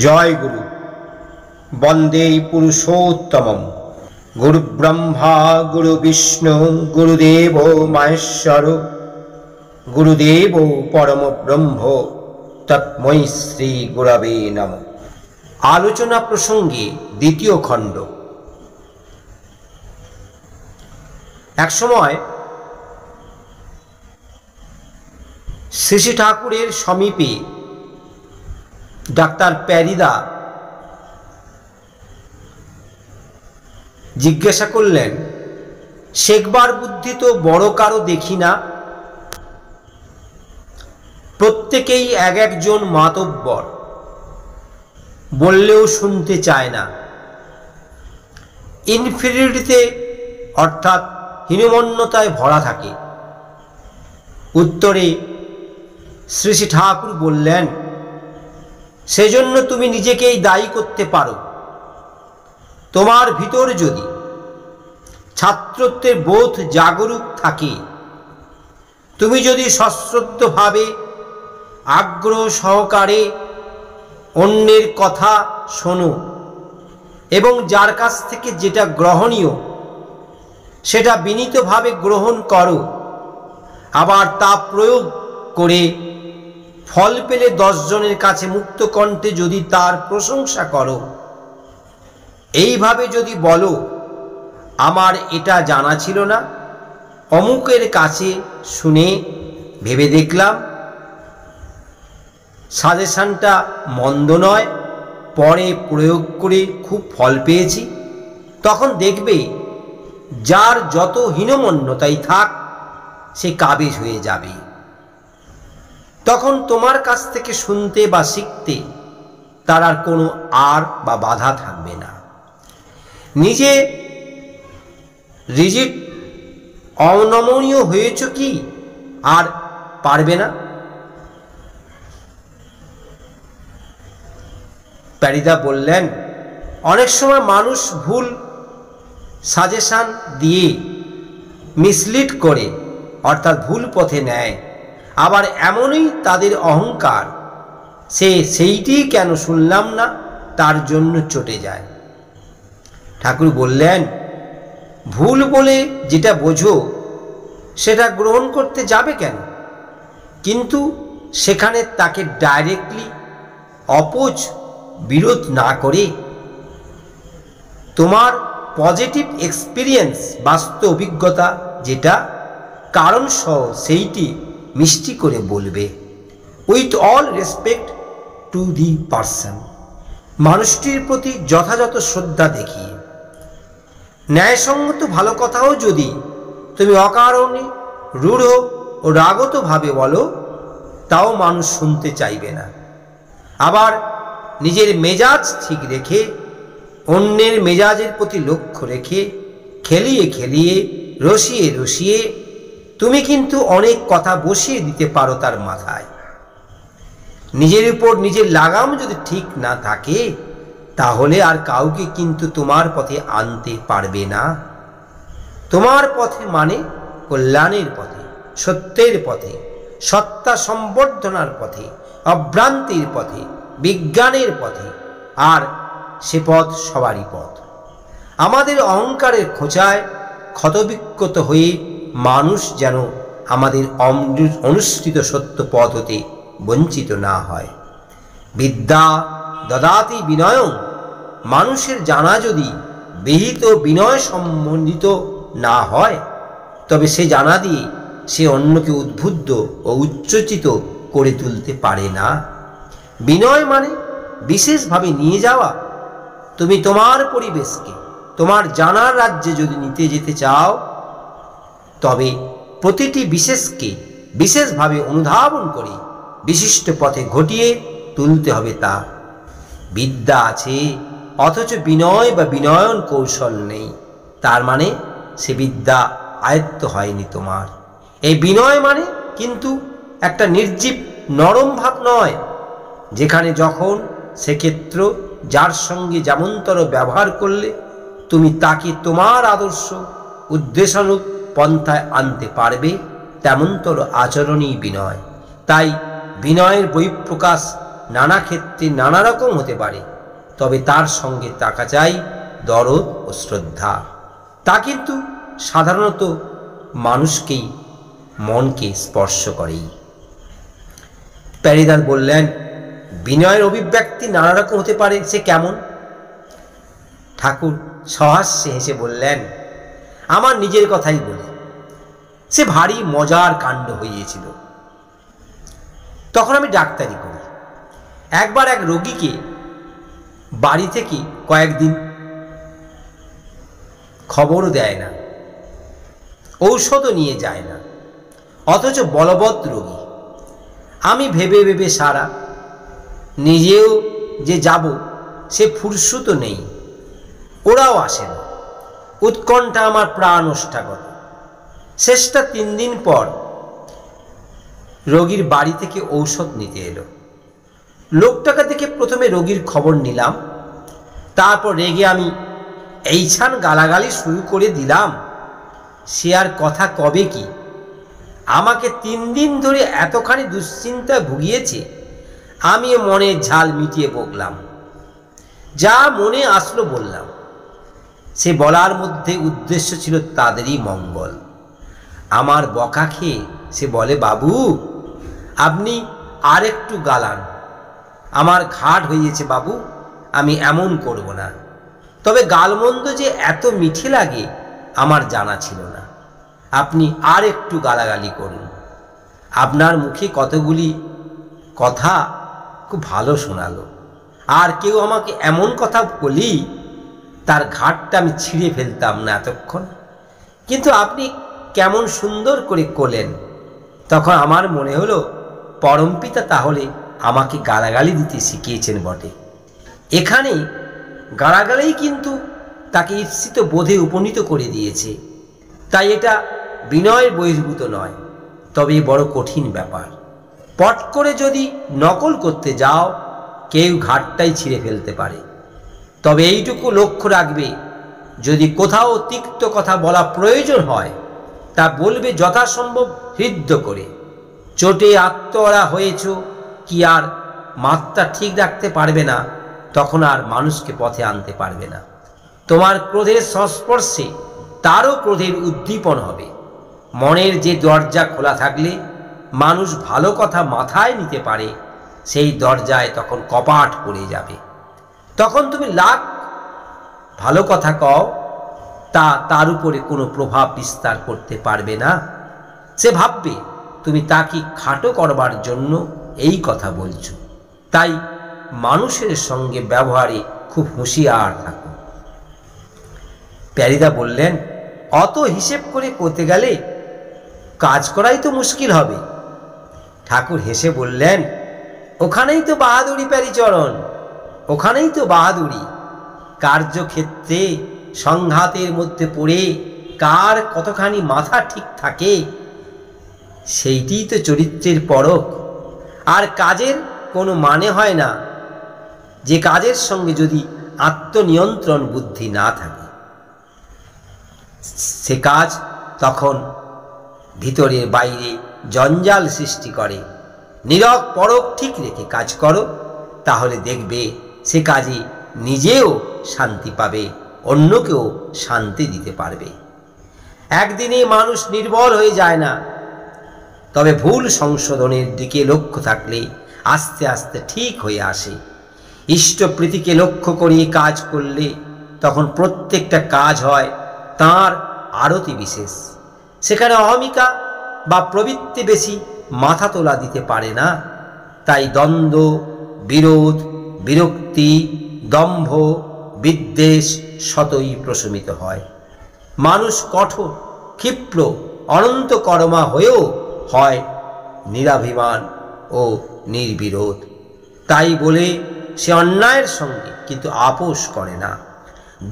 জয় গুরু। বন্দে পুরুষোত্তমম। গুরু ব্রহ্মা গুরু বিষ্ণু গুরুদেব মহেশ্বর গুরুদেব পরম ব্রহ্ম তস্मै শ্রী গুরবে নমঃ। আলোচনা প্রসঙ্গে দ্বিতীয় খণ্ড। একসময় শ্রী শ্রী ঠাকুরের সমীপে ডাক্তার প্যারিদা জিজ্ঞাসা করলেন, শেখবার বুদ্ধি তো বড় কারো দেখি না, প্রত্যেকেই এক একজন মাতব্বর, বললেও শুনতে চায় না, ইনফিরিয়রিটিতে অর্থাৎ হীনমন্যতায় ভরা থাকে। উত্তরে শ্রী শ্রী ঠাকুর বললেন, সেজন্য তুমি নিজেকেই দায়ী করতে পারো। তোমার ভিতর যদি ছাত্রত্বের বোধ জাগরুক থাকে, তুমি যদি সশ্রদ্ধভাবে আগ্রহ সহকারে অন্যের কথা শোনো এবং যার কাছ থেকে যেটা গ্রহণীয় সেটা বিনীতভাবে গ্রহণ করো, আবার তা প্রয়োগ করে ফল পেলে 10 জনের কাছে মুক্ত কণ্ঠে যদি তার প্রশংসা করো, এইভাবে যদি বলো, আমার এটা জানা ছিল না, অমুকের কাছে শুনে ভেবে দেখলাম সাজেশনটা মন্দ নয়, পরে প্রয়োগ করে খুব ফল পেয়েছি, তখন দেখবে যার যত হীনমন্যতাই থাক সে কাবেজ হয়ে যাবে। তখন তোমার কাছ থেকে শুনতে বা শিখতে তার আর কোনো বা বাধা থাকবে না। নিজে রিজিড অনমনীয় হয়েছ কি আর পারবে না? প্যারিদা বললেন, অনেক সময় মানুষ ভুল সাজেশন দিয়ে মিসলিড করে অর্থাৎ ভুল পথে নেয়, আবার এমনই তাদের অহংকার, সেইটি কেন শুনলাম না তার জন্য চটে যায়। ঠাকুর বললেন, ভুল বলে যেটা বোঝো সেটা গ্রহণ করতে যাবে কেন? কিন্তু সেখানে তাকে ডাইরেক্টলি বিরোধ না করে তোমার পজিটিভ এক্সপিরিয়েন্স, বাস্তব অভিজ্ঞতা যেটা কারণ সহ সেইটি মিষ্টি করে বলবে, with all respect to the person, মানুষটির প্রতি যথাযথ শ্রদ্ধা দেখিয়ে। ন্যায়সঙ্গত ভালো কথাও যদি তুমি অকারণে রূঢ় ও রাগতভাবে বলো, তাও মানুষ শুনতে চাইবে না। আবার নিজের মেজাজ ঠিক রেখে অন্যের মেজাজের প্রতি লক্ষ্য রেখে খেলিয়ে খেলিয়ে রসিয়ে রসিয়ে তুমি কিন্তু অনেক কথা বসিয়ে দিতে পারো তার মাথায়। নিজের উপর নিজের লাগাম যদি ঠিক না থাকে, তাহলে আর কাউকে কিন্তু তোমার পথে আনতে পারবে না। তোমার পথে মানে কল্যাণের পথে, সত্যের পথে, সত্তা সম্বর্ধনার পথে, অভ্রান্তির পথে, বিজ্ঞানের পথে, আর সে পথ সবারই পথ। আমাদের অহংকারের খোঁচায় ক্ষতবিক্ষত হয়ে মানুষ যেন আমাদের অনুসৃত সত্য পথ হতে বঞ্চিত না হয়। বিদ্যা দদাতি বিনয়ং, মানুষের জানা যদি বিহিত বিনয় সম্বন্ধিত না হয়, তবে সে জানা দিয়ে সে অন্যকে উদ্বুদ্ধ ও উচ্চচিত করে তুলতে পারে না। বিনয় মানে বিশেষভাবে নিয়ে যাওয়া। তুমি তোমার পরিবেশকে তোমার জানার রাজ্যে যদি নিতে যেতে চাও, তবে প্রতিটি বিশেষকে বিশেষভাবে অনুধাবন করে বিশিষ্ট পথে ঘটিয়ে তুলতে হবে। তা বিদ্যা আছে অথচ বিনয় বা বিনয়ন কৌশল নেই, তার মানে সে বিদ্যা আয়ত্ত হয়নি তোমার। এই বিনয় মানে কিন্তু একটা নির্জীব নরম ভাব নয়, যেখানে যখন সেক্ষেত্র যার সঙ্গে যেমনতর ব্যবহার করলে তুমি তাকে তোমার আদর্শ উদ্দেশানুগ পন্থায় আনতে পারবে, তেমনতর আচরণই বিনয়। তাই বিনয়ের বহিঃপ্রকাশ নানা ক্ষেত্রে নানা রকম হতে পারে, তবে তার সঙ্গে থাকা চাই দরদ ও শ্রদ্ধা। তা কিন্তু সাধারণত মানুষকেই, মনকে স্পর্শ করেই। প্যারিদার বললেন, বিনয়ের অভিব্যক্তি নানা রকম হতে পারে, সে কেমন? ঠাকুর সহাস্যে হেসে বললেন, আমার নিজের কথাই বলি, সে ভারী মজার কাণ্ড হইয়াছিল। তখন আমি ডাক্তারি করি। একবার এক রোগীকে বাড়ি থেকে কয়েকদিন খবরও দেয় না, ঔষধও নিয়ে যায় না, অথচ বলবৎ রোগী। আমি ভেবে ভেবে সারা, নিজেও যে যাব সে ফুরসুতো নেই, ওরাও আসে না। উৎকণ্ঠা আমার প্রাণ ওষ্ঠাগত। শেষটা 3 দিন পর রোগীর বাড়ি থেকে ঔষধ নিতে এলো। লোকটাকে দেখে প্রথমে রোগীর খবর নিলাম, তারপর রেগে আমি এইছান গালাগালি শুরু করে দিলাম। সে আর কথা কবে কি, আমাকে 3 দিন ধরে এতখানি দুশ্চিন্তায় ভুগিয়েছে। আমি মনের ঝাল মিটিয়ে বকলাম, যা মনে আসলো বললাম। সে বলার মধ্যে উদ্দেশ্য ছিল তাদেরই মঙ্গল। আমার বকা খেয়ে সে বলে, বাবু আপনি আর একটু গালান, আমার ঘাট হইয়েছে বাবু, আমি এমন করব না। তবে গালমন্দ যে এত মিঠে লাগে আমার জানা ছিল না। আপনি আর একটু গালাগালি করুন। আপনার মুখে কতগুলি কথা খুব ভালো শোনালো। আর কেউ আমাকে এমন কথা বলি, তার ঘাটটা আমি ছিঁড়ে ফেলতাম না এতক্ষণ। কিন্তু আপনি কেমন সুন্দর করে করলেন। তখন আমার মনে হলো, পরমপিতা তাহলে আমাকে গালাগালি দিতে শিখিয়েছেন বটে। এখানে গালাগালাই কিন্তু তাকে ঈপ্সিত বোধে উপনীত করে দিয়েছে। তাই এটা বিনয়ের বহির্ভূত নয়, তবে বড় কঠিন ব্যাপার। পট করে যদি নকল করতে যাও, কেউ ঘাটটাই ছিঁড়ে ফেলতে পারে। তবে এইটুকু লক্ষ্য রাখবে, যদি কোথাও তিক্ত কথা বলা প্রয়োজন হয়, তা বলবে যথাসম্ভব হৃদ্য করে। চোটে আত্মহারা হয়েছ কি আর মাত্রা ঠিক রাখতে পারবে না, তখন আর মানুষকে পথে আনতে পারবে না। তোমার ক্রোধের সংস্পর্শে তারও ক্রোধের উদ্দীপন হবে। মনের যে দরজা খোলা থাকলে মানুষ ভালো কথা মাথায় নিতে পারে, সেই দরজায় তখন কপাট পড়ে যাবে। তখন তুমি লাখ ভালো কথা কও, তা তার উপরে কোনো প্রভাব বিস্তার করতে পারবে না। সে ভাববে তুমি তাকে খাটো করবার জন্য এই কথা বলছো। তাই মানুষের সঙ্গে ব্যবহারে খুব হুঁশিয়ার থাকো। প্যারিদা বললেন, অত হিসেব করে করতে গেলে কাজ করাই তো মুশকিল হবে। ঠাকুর হেসে বললেন, ওখানেই তো বাহাদুরি প্যারিচরণ, ওখানেই তো বাহাদুরি। কার্যক্ষেত্রে সংঘাতের মধ্যে পড়ে কার কতখানি মাথা ঠিক থাকে, সেইটিই তো চরিত্রের পরখ। আর কাজের কোনো মানে হয় না যে কাজের সঙ্গে যদি আত্মনিয়ন্ত্রণ বুদ্ধি না থাকে। সে কাজ তখন ভিতরে বাইরে জঞ্জাল সৃষ্টি করে। নীরব পরখ ঠিক রেখে কাজ করো, তাহলে দেখবে সে কাজে নিজেও শান্তি পাবে, অন্যকেও শান্তি দিতে পারবে। একদিনে মানুষ নির্বল হয়ে যায় না, তবে ভুল সংশোধনের দিকে লক্ষ্য থাকলে আস্তে আস্তে ঠিক হয়ে আসে। ইষ্টপ্রীতিকে লক্ষ্য করিয়ে কাজ করলে তখন প্রত্যেকটা কাজ হয় তাঁর আরতি বিশেষ। সেখানে অহমিকা বা প্রবৃত্তি বেশি মাথা তোলা দিতে পারে না। তাই দ্বন্দ্ব, বিরোধ, বিরক্তি, দম্ভ, বিদ্বেষ শতই প্রশমিত হয়। মানুষ কঠোর, ক্ষিপ্র, অনন্ত কর্মা হয়েও হয় নিরাভিমান ও নির্বিরোধ। তাই বলে সে অন্যায়ের সঙ্গে কিন্তু আপোষ করে না।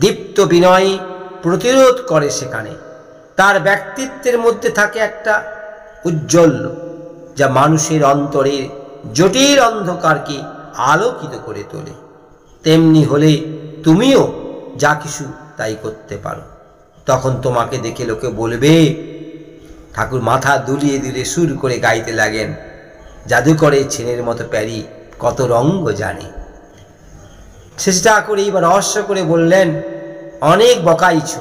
দীপ্ত বিনয় প্রতিরোধ করে। সেখানে তার ব্যক্তিত্বের মধ্যে থাকে একটা উজ্জ্বল, যা মানুষের অন্তরের জটিল অন্ধকারকে আলোকিত করে তোলে। তেমনি হলে তুমিও যা কিছু তাই করতে পারো। তখন তোমাকে দেখে লোকে বলবে। ঠাকুর মাথা দুলিয়ে দিলে সুর করে গাইতে লাগেন, জাদুকরের ছেলের মতো প্যারি কত রঙ্গ জানে। শেষ ঠাকুর এইবার রহস্য করে বললেন, অনেক বকাইছ,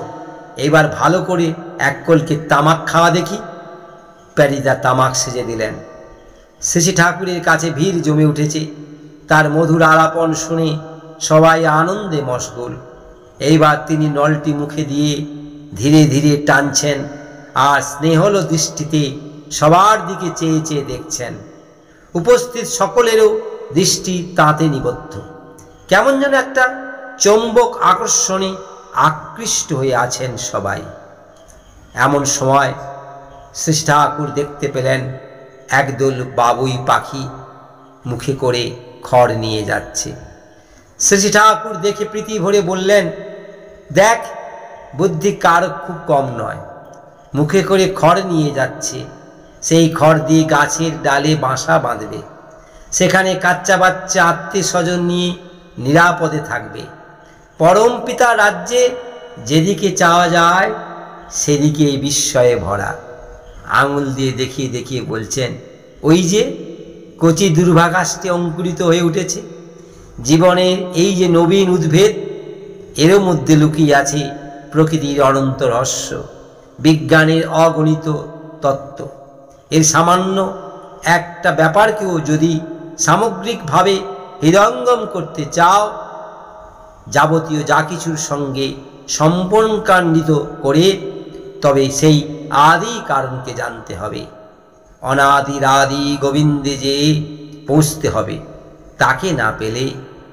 এইবার ভালো করে এক কলকে তামাক খাওয়া দেখি। প্যারিদা তামাক সেজে দিলেন। শেষে ঠাকুরের কাছে ভিড় জমে উঠেছে। তার মধুর আলাপন শুনে সবাই আনন্দে মশগুল। এইবার তিনি নলটি মুখে দিয়ে ধীরে ধীরে টানছেন আর স্নেহল দৃষ্টিতে সবার দিকে চেয়ে চেয়ে দেখছেন। উপস্থিত সকলেরও দৃষ্টি তাতে নিবদ্ধ। কেমন যেন একটা চৌম্বক আকর্ষণে আকৃষ্ট হয়ে আছেন সবাই। এমন সময় শ্রী ঠাকুর দেখতে পেলেন একদল বাবুই পাখি মুখে করে খড় নিয়ে যাচ্ছে। শ্রী ঠাকুর দেখে প্রীতি ভরে বললেন, দেখ, বুদ্ধি কারো খুব কম নয়, মুখে করে খড় নিয়ে যাচ্ছে। সেই খড় দিয়ে গাছের ডালে বাসা বাঁধবে, সেখানে কাচ্চা বাচ্চা আত্মীয় স্বজন নিয়ে নিরাপদে থাকবে। পরম পিতা রাজ্যে যেদিকে চাওয়া যায় সেদিকে বিস্ময়ে ভরা। আঙুল দিয়ে দেখিয়ে দেখিয়ে বলছেন, ওই যে কচি দুর্ভাগাসটি অঙ্কুরিত হয়ে উঠেছে। জীবনের এই যে নবীন উদ্ভেদ, এরও মধ্যে লুকিয়ে আছে প্রকৃতির অনন্ত রহস্য, বিজ্ঞানের অগণিত তত্ত্ব। এর সামান্য একটা ব্যাপারকেও যদি সামগ্রিকভাবে হৃদয়ঙ্গম করতে চাও, যাবতীয় যা কিছুর সঙ্গে সম্পর্কান্বিত করে, তবে সেই আদি কারণকে জানতে হবে। অনাদির আদি গোবিন্দে যে পৌঁছতে হবে, তাকে না পেলে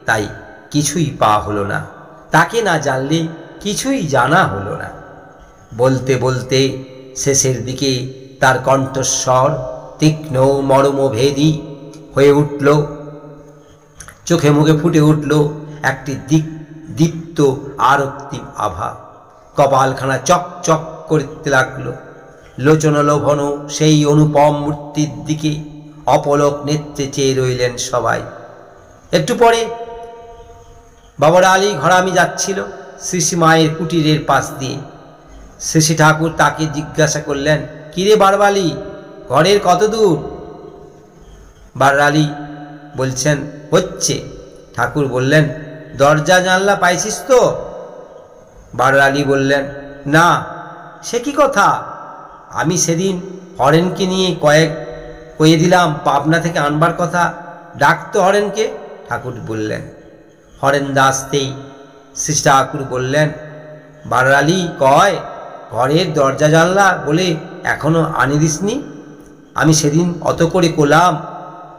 তাই কিছুই পাওয়া হলো না, তাকে না জানলে কিছুই জানা হলো না। বলতে বলতে শেষের দিকে তার কণ্ঠস্বর তীক্ষ্ণ মর্মভেদী হয়ে উঠল। চোখে মুখে ফুটে উঠল একটি দীপ্ত আরক্তিম আভা। কপালখানা চকচক করতে লাগলো। লোচন লোভন সেই অনুপম মূর্তির দিকে অপলক নেত্রে চেয়ে রইলেন সবাই। একটু পরে বাবার আলী ঘরামি যাচ্ছিল শ্রী মায়ের কুটিরের পাশ দিয়ে। শ্রী ঠাকুর তাকে জিজ্ঞাসা করলেন, কিরে বারবালি, ঘরের কত দূর? বারবালি বলছেন, হচ্ছে। ঠাকুর বললেন, দরজা জানলা পাইছিস তো? বারবালি বললেন, না। সে কি কথা? আমি সেদিন হরেনকে নিয়ে কয়ে দিলাম পাবনা থেকে আনবার কথা, ডাকতো হরেনকে। ঠাকুর বললেন। হরেন দাসতেই শ্রী ঠাকুর বললেন, বারবালি কয়, ঘরের দরজা জানলা বলে এখনো আনি দিসনি? আমি সেদিন অত করে কোলাম,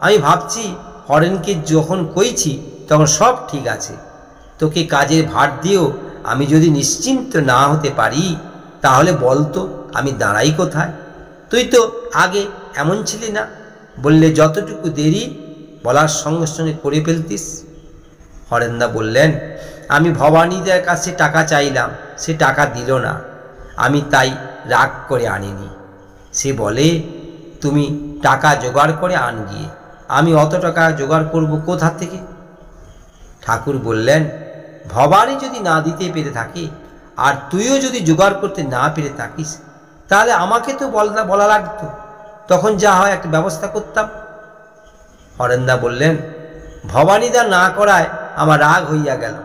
আমি ভাবছি হরেনকে যখন কইছি তখন সব ঠিক আছে। তোকে কাজের ভার দিয়েও আমি যদি নিশ্চিন্ত না হতে পারি, তাহলে বলতো আমি দাঁড়াই কোথায়? তুই তো আগে এমন ছিলি না, বললে যতটুকু দেরি বলার সঙ্গে সঙ্গে করে ফেলতিস। হরেন্দা বললেন, আমি ভবানীদের কাছে টাকা চাইলাম, সে টাকা দিল না, আমি তাই রাগ করে আনিনি। সে বলে, তুমি টাকা জোগাড় করে আন গিয়ে। আমি অত টাকা জোগাড় করব কোথা থেকে? ঠাকুর বললেন, ভবানী যদি না দিতে পেরে থাকে আর তুইও যদি জোগাড় করতে না পেরে থাকিস, তাহলে আমাকে তো বলা লাগতো, তখন যা হয় একটা ব্যবস্থা করতাম। হরেন্দা বললেন, ভবানীদা না করায় আমার রাগ হইয়া গেল।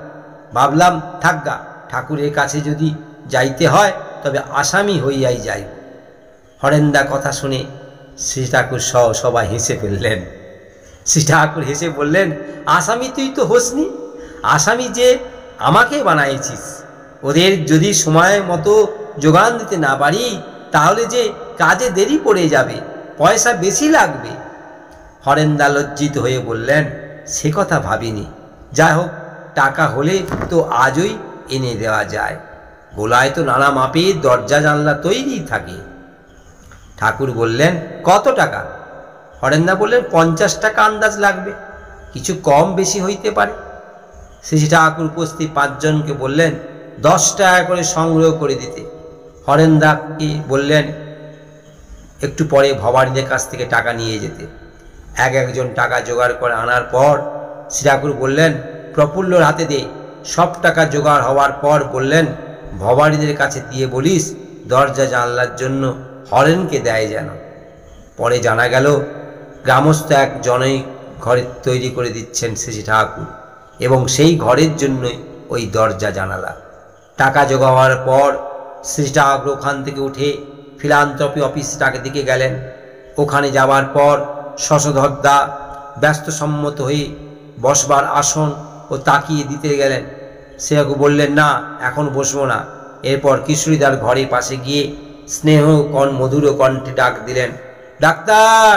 ভাবলাম থাকগা, ঠাকুরের কাছে যদি যাইতে হয় তবে আসামি হইয়াই যাই। হরেন্দা কথা শুনে শ্রী ঠাকুর সবাই হেসে ফেললেন। শ্রী ঠাকুর হেসে বললেন, আসামি তুই তো হোসনি, আসামি যে আমাকে বানাইছিস। ওদের যদি সময় মতো যোগান দিতে না পারি, তাহলে যে কাজে দেরি পড়ে যাবে, পয়সা বেশি লাগবে। হরেন্দা লজ্জিত হয়ে বললেন, সে কথা ভাবিনি। যাই হোক, টাকা হলে তো আজই এনে দেওয়া যায়। গোলায় তো নানা মাপের দরজা জানলা তৈরি থাকে। ঠাকুর বললেন, কত টাকা? হরেন্দা বললেন, 50 টাকা আন্দাজ লাগবে, কিছু কম বেশি হইতে পারে। শ্রী ঠাকুর উপস্থিত 5 জনকে বললেন 10 টাকা করে সংগ্রহ করে দিতে। হরেন্দাকে বললেন একটু পরে ভবানীদের কাছ থেকে টাকা নিয়ে যেতে। একজন টাকা জোগাড় করে আনার পর শ্রী ঠাকুর বললেন, প্রফুল্লর হাতে দে। সব টাকা জোগাড় হওয়ার পর বললেন, ভবানীদের কাছে দিয়ে বলিস দরজা জানলার জন্য হরেনকে দেয় যেন। পরে জানা গেল গ্রামস্থ এক ঘরে তৈরি করে দিচ্ছেন শ্রী ঠাকুর, এবং সেই ঘরের জন্যই ওই দরজা জানালা। টাকা জোগাবার পর শ্রী ঠাকুর ওখান থেকে উঠে ফিলান্থ্রপি অফিসটাকে দিকে গেলেন। ওখানে যাওয়ার পর শশধরদা ব্যস্তসম্মত হয়ে বসবার আসন ও তাকিয়ে দিতে গেলেন। সেয়াকে বললেন, না এখন বসবো না। এরপর কিশোরীদার ঘরে পাশে গিয়ে স্নেহ মধুর কণ্ঠে ডাক দিলেন, ডাক্তার।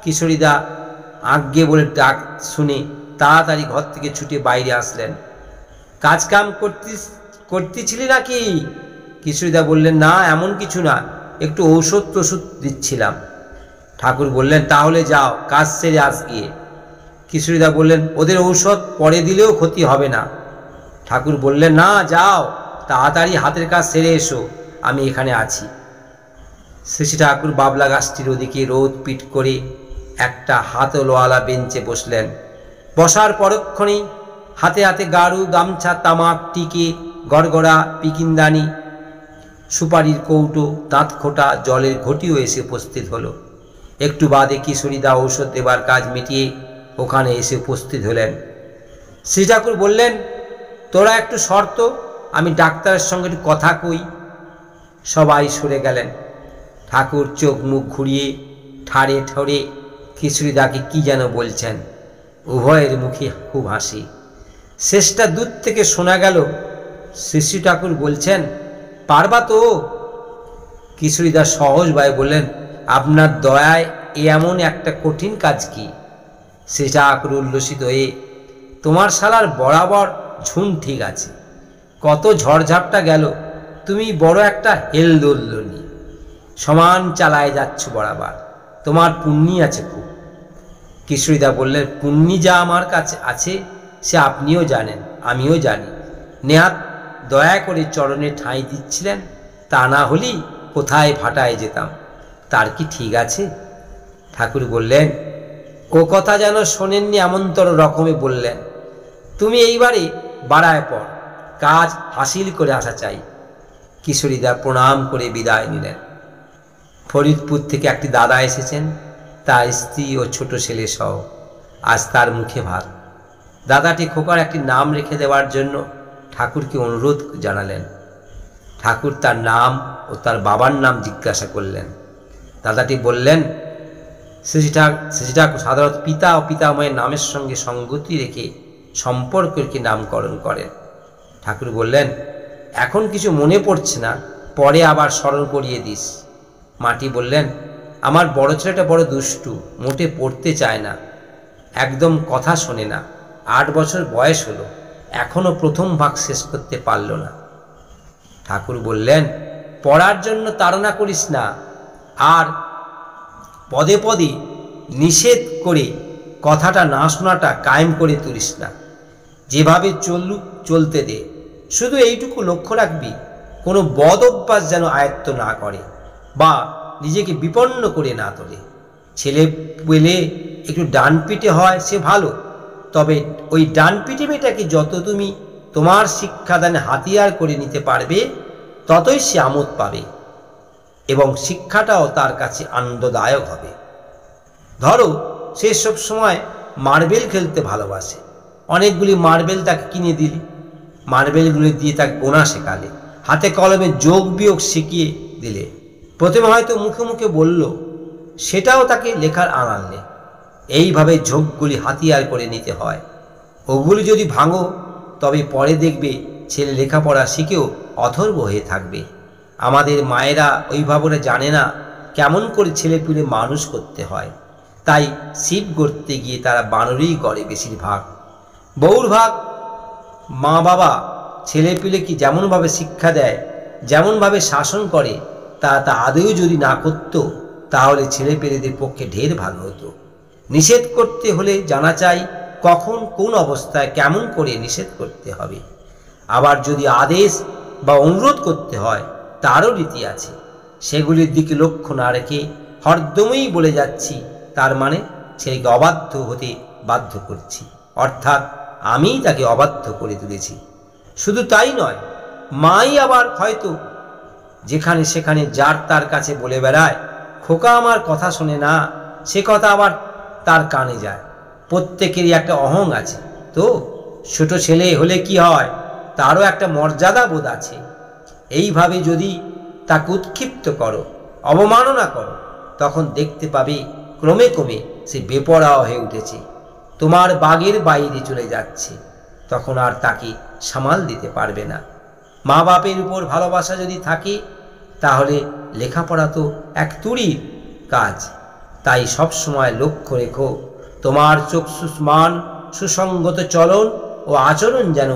কিশোরীদা আজ্ঞে বলে ডাক শুনে তাড়াতাড়ি ঘর থেকে ছুটে বাইরে আসলেন। কাজ কাম করতেছিলি নাকি? কিশোরীদা বললেন, না এমন কিছু না, একটু ঔষধ দিচ্ছিলাম। ঠাকুর বললেন, তাহলে যাও, কাজ সেরে আস গিয়ে। কিশোরীদা বললেন, ওদের ঔষধ পরে দিলেও ক্ষতি হবে না। ঠাকুর বললেন, না যাও, তাড়াতাড়ি হাতের কাজ সেরে এসো, আমি এখানে আছি। শ্রী ঠাকুর বাবলা গাছটির ওদিকে রোদ পিট করে একটা হাতলওয়ালা বেঞ্চে বসলেন। বসার পরক্ষণেই হাতে হাতে গাড়ু, গামছা, তামাক, টিকে, গড়গড়া, পিকিনদানি, সুপারির কৌটো, দাঁতখোটা, জলের ঘটিও এসে উপস্থিত হলো। একটু বাদে কিশোরীদা ঔষধ দেবার কাজ মিটিয়ে ওখানে এসে উপস্থিত হলেন। শ্রী ঠাকুর বললেন, তোরা একটু শর্ত, আমি ডাক্তারের সঙ্গে একটু কথা কই। সবাই সরে গেলেন। ঠাকুর চোখ মুখ ঘুরিয়ে ঠাড়ে ঠরে কিশোরীদাকে কি যেন বলছেন। উভয়ের মুখে খুব হাসি। শেষটা দূর থেকে শোনা গেল। শ্রী ঠাকুর বলছেন, পারবা তো? কিশোরীদা সহজ ভাবে বললেন, আপনার দয়ায় এমন একটা কঠিন কাজ কি? শ্রী ঠাকুর উল্লসিত হয়ে, তোমার শালার বরাবর ঝুন ঠিক আছে, কত ঝড়ঝাপটা গেল, তুমি বড় একটা হেলদোল্লনি, সমান চালায় যাচ্ছ বরাবর, তোমার পুণ্যি আছে খুব। কিশোরীদা বললেন, পুণ্যি যা আমার কাছে আছে সে আপনিও জানেন, আমিও জানি। নেহাত দয়া করে চরণে ঠাঁই দিচ্ছিলেন, তা না হলেই কোথায় ভাটায় যেতাম। তার কি ঠিক আছে? ঠাকুর বললেন, ও কথা যেন শোনেননি এমনতর রকমে বললেন, তুমি এইবারে বাড়ায় পর, কাজ হাসিল করে আসা চাই। কিশোরীদা প্রণাম করে বিদায় নিলেন। ফরিদপুর থেকে একটি দাদা এসেছেন, তার স্ত্রী ও ছোট ছেলে সহ। আজ তার মুখে ভাত। দাদাটি খোকার একটি নাম রেখে দেওয়ার জন্য ঠাকুরকে অনুরোধ জানালেন। ঠাকুর তার নাম ও তার বাবার নাম জিজ্ঞাসা করলেন। দাদাটি বললেন, শ্রী ঠাকুর সাধারণত পিতা ও পিতামহের নামের সঙ্গে সঙ্গতি রেখে সম্পর্ক রেখে নামকরণ করেন। ঠাকুর বললেন, এখন কিছু মনে পড়ছে না, পরে আবার স্মরণ করিয়ে দিস। মাটি বললেন, আমার বড় ছেলেটা বড় দুষ্টু, মোটে পড়তে চায় না, একদম কথা শোনে না। 8 বছর বয়স হলো, এখনো প্রথম ভাগ শেষ করতে পারল না। ঠাকুর বললেন, পড়ার জন্য তাড়না করিস না, আর পদে পদে নিষেধ করে কথাটা না শোনাটা কায়েম করে তুলিস না। যেভাবে চলতে দে, শুধু এইটুকু লক্ষ্য রাখবি, কোনো বদ অভ্যাস যেন আয়ত্ত না করে বা নিজেকে বিপন্ন করে না তোলে। ছেলে পেলে একটু ডান পিটে হয় সে ভালো, তবে ওই ডান পিটে মেয়েটাকে যত তুমি তোমার শিক্ষাদানে হাতিয়ার করে নিতে পারবে, ততই সে আমোদ পাবে এবং শিক্ষাটাও তার কাছে আনন্দদায়ক হবে। ধরো সে সব সময় মার্বেল খেলতে ভালোবাসে, অনেকগুলি মার্বেল তাকে কিনে দিলি, মার্বেলগুলি দিয়ে তাকে গোনা শেখালে, হাতে কলমে যোগ বিয়োগ শিখিয়ে দিলে, প্রথমে হয়তো মুখে মুখে বলল, সেটাও তাকে লেখার আনালে। এইভাবে ঝোঁকগুলি হাতিয়ার করে নিতে হয়। ওগুলি যদি ভাঙো, তবে পরে দেখবে ছেলে লেখাপড়া শিখেও অথর্ব হয়ে থাকবে। আমাদের মায়েরা ওইভাবে জানে না কেমন করে ছেলে পুলে মানুষ করতে হয়, তাই শিব গড়তে গিয়ে তারা বানরেই গড়ে বেশিরভাগ। বউর ভাগ মা বাবা ছেলে পিলে কি যেমনভাবে শিক্ষা দেয়, যেমনভাবে শাসন করে, তা আদৌ যদি না করত, তাহলে ছেলে পেলেদের পক্ষে ঢের ভালো হতো। নিষেধ করতে হলে জানা চাই কখন কোন অবস্থায় কেমন করে নিষেধ করতে হবে। আবার যদি আদেশ বা অনুরোধ করতে হয়, তারও রীতি আছে। সেগুলির দিকে লক্ষ্য না রেখে হরদমেই বলে যাচ্ছি, তার মানে ছেলেকে অবাধ্য হতে বাধ্য করছি, অর্থাৎ আমিই তাকে অবাধ্য করে তুলেছি। শুধু তাই নয়, মাই আবার হয়তো যেখানে সেখানে যার তার কাছে বলে বেড়ায়, খোকা আমার কথা শোনে না, সে কথা আবার তার কানে যায়। প্রত্যেকেরই একটা অহং আছে, তো ছোট ছেলে হলে কি হয়, তারও একটা মর্যাদা বোধ আছে। এইভাবে যদি তাকে উৎক্ষিপ্ত করো, অবমাননা করো, তখন দেখতে পাবে ক্রমে ক্রমে সে বেপরোয়া হয়ে উঠেছে, তোমার বাগের বাইরে চলে যাচ্ছে। তখন আর তাকে সামাল দিতে পারবে না। মা বাপের উপর ভালোবাসা যদি থাকে, তাহলে লেখাপড়া তো এক তুড়ির কাজ। তাই সবসময় লক্ষ্য রেখো, তোমার চক্ষুষ্মান সুসঙ্গত চলন ও আচরণ যেন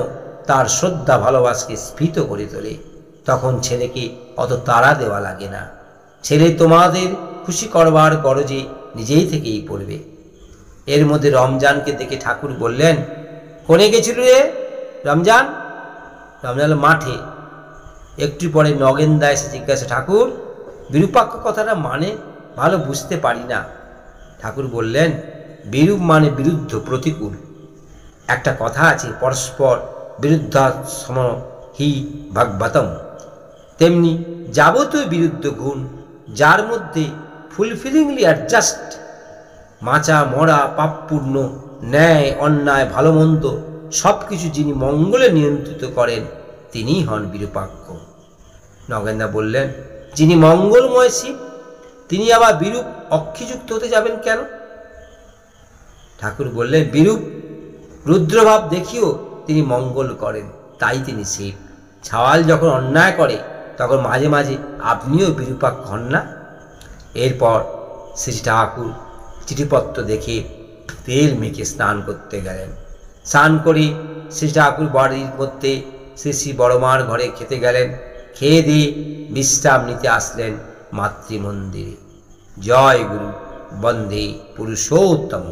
তার শ্রদ্ধা ভালোবাসাকে স্ফীত করে তোলে। তখন ছেলেকে অত তাড়া দেওয়া লাগে না। ছেলে তোমাদের খুশি করবার গরজে নিজেই থেকেই পড়বে। এর মধ্যে রমজানকে দেখে ঠাকুর বললেন, কোনে গেছিল রে রমজান? রমজান মাঠে। একটু পরে নগেনদা এসে জিজ্ঞাসা, ঠাকুর বিরূপাক্ষ কথাটা মানে ভালো বুঝতে পারি না। ঠাকুর বললেন, বিরূপ মানে বিরুদ্ধ, প্রতিকূল। একটা কথা আছে, পরস্পর বিরুদ্ধাসম হি ভাগবতম। তেমনি যাবতীয় বিরুদ্ধ গুণ যার মধ্যে ফুলফিলিংলি অ্যাডজাস্ট, মাচা মরা, পাপপূর্ণ, ন্যায় অন্যায়, ভালো মন্দ সব কিছু যিনি মঙ্গলে নিয়ন্ত্রিত করেন, তিনিই হন বিরূপাক্ষ। নগেনদা বললেন, যিনি মঙ্গলময় শিব, তিনি আবার বিরূপ অক্ষিযুক্ত হতে যাবেন কেন? ঠাকুর বললেন, বিরূপ রুদ্রভাব দেখিও তিনি মঙ্গল করেন, তাই তিনি শিব। ছাওয়াল যখন অন্যায় করে, তখন মাঝে মাঝে আপনিও বিরূপাক্ষ হন না? এরপর শ্রী ঠাকুর চিঠিপত্র দেখে তেল মেখে স্নান করতে গেলেন। স্নান করে শ্রী ঠাকুর বাড়ির মধ্যে শ্রী শ্রী বড়মার ঘরে খেতে গেলেন। খেয়ে দিয়ে বিশ্রাম নিতে আসলেন মাতৃমন্দিরে। জয় গুরু, বন্দে পুরুষোত্তম।